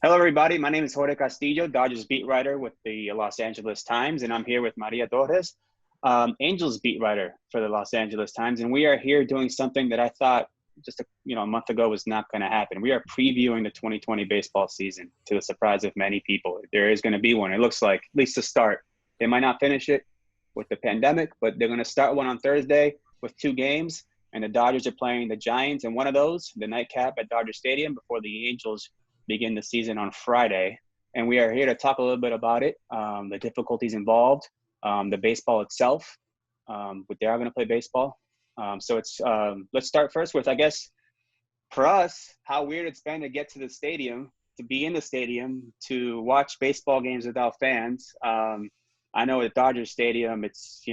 Hello, everybody. My name is Jorge Castillo, Dodgers beat writer with the Los Angeles Times, and I'm here with Maria Torres, Angels beat writer for the Los Angeles Times, and we are here doing something that I thought just a month ago was not going to happen. We are previewing the 2020 baseball season to the surprise of many people. There is going to be one. It looks like, at least to start. They might not finish it with the pandemic, but they're going to start one on Thursday with 2 games, and the Dodgers are playing the Giants, and one of those, the nightcap at Dodger Stadium, before the Angels begin the season on Friday. And we are here to talk a little bit about it, the difficulties involved, the baseball itself, but they are going to play baseball. So let's start first with, I guess, for us, how weird it's been to get to the stadium, to be in the stadium, to watch baseball games without fans. I know at Dodger Stadium, it's,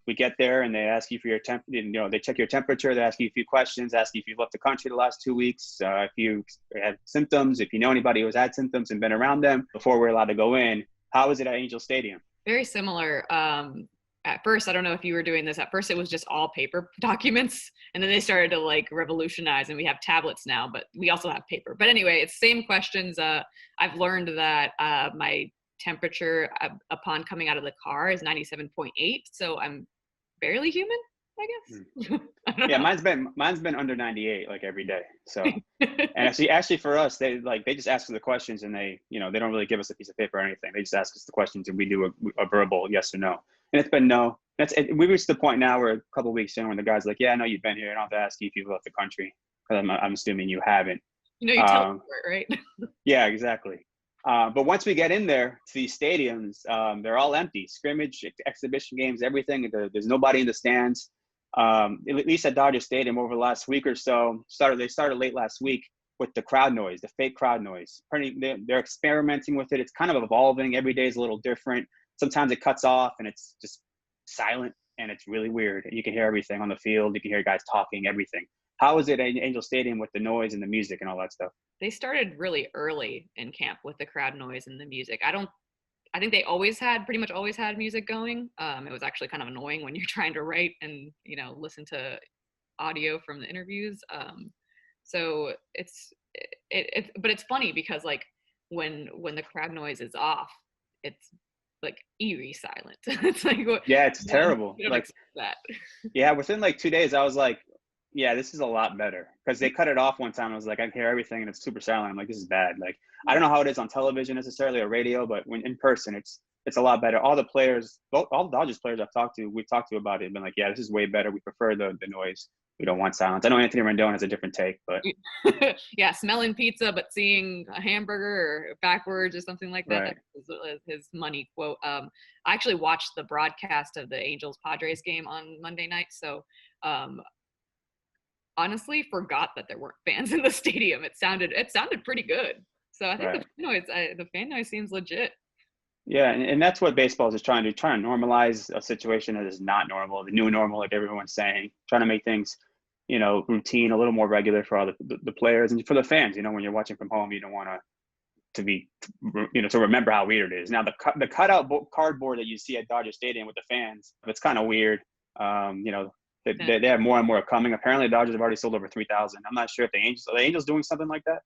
we get there and they ask you for your they check your temperature, they ask you a few questions, ask you if you've left the country the last 2 weeks, if you had symptoms, if you know anybody who has had symptoms and been around them before we're allowed to go in. How is it at Angel Stadium? Very similar. At first, I don't know if you were doing this. At first, it was just all paper documents, and then they started to revolutionize, and we have tablets now, but we also have paper. But anyway, it's same questions. I've learned that my temperature upon coming out of the car is 97.8, so I'm barely human, I guess. Yeah, mine's been under 98 every day. So, and actually for us, they just ask us the questions, and they don't really give us a piece of paper or anything. They just ask us the questions, and we do a verbal yes or no. And it's been no. We reached the point now where a couple of weeks in when the guy's like, yeah, I know you've been here. I don't have to ask you if you've left the country, because I'm assuming you haven't. You tell them, right? Yeah, exactly. But once we get in there to these stadiums, they're all empty. Scrimmage, exhibition games, everything. There's nobody in the stands. At least at Dodger Stadium over the last week or so, they started late last week with the crowd noise, the fake crowd noise. They're experimenting with it. It's kind of evolving. Every day is a little different. Sometimes it cuts off and it's just silent, and it's really weird. You can hear everything on the field. You can hear guys talking, everything. How is it at Angel Stadium with the noise and the music and all that stuff? They started really early in camp with the crowd noise and the music. I think they pretty much always had music going. It was actually kind of annoying when you're trying to write and, listen to audio from the interviews. So but it's funny because when the crowd noise is off, it's eerie silent. It's yeah, it's terrible. You don't expect that. Yeah, within 2 days, I was like, yeah, this is a lot better, because they cut it off one time. I was like, I can hear everything and it's super silent. I'm like, this is bad. I don't know how it is on television necessarily or radio, but when in person, it's a lot better. All the players, all the Dodgers players we've talked to about it, have been like, yeah, this is way better. We prefer the noise. We don't want silence. I know Anthony Rendon has a different take, but yeah, smelling pizza but seeing a hamburger or backwards or something like that. Right. That's his money quote. I actually watched the broadcast of the Angels Padres game on Monday night, so honestly forgot that there weren't fans in the stadium. It sounded pretty good. So I think the fan noise seems legit. Yeah, and that's what baseball is trying to normalize a situation that is not normal, the new normal, like everyone's saying, trying to make things, routine, a little more regular for all the players and for the fans. When you're watching from home, you don't want to be, to remember how weird it is. Now, the cutout cardboard that you see at Dodger Stadium with the fans, it's kind of weird. They have more and more coming. Apparently, the Dodgers have already sold over 3,000. I'm not sure if are the Angels doing something like that?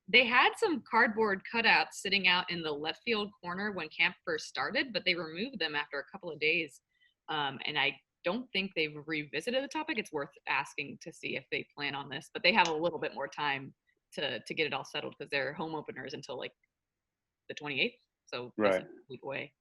They had some cardboard cutouts sitting out in the left field corner when camp first started, but they removed them after a couple of days. And I don't think they've revisited the topic. It's worth asking to see if they plan on this, but they have a little bit more time to get it all settled because their home opener is until the 28th. So right. A week away.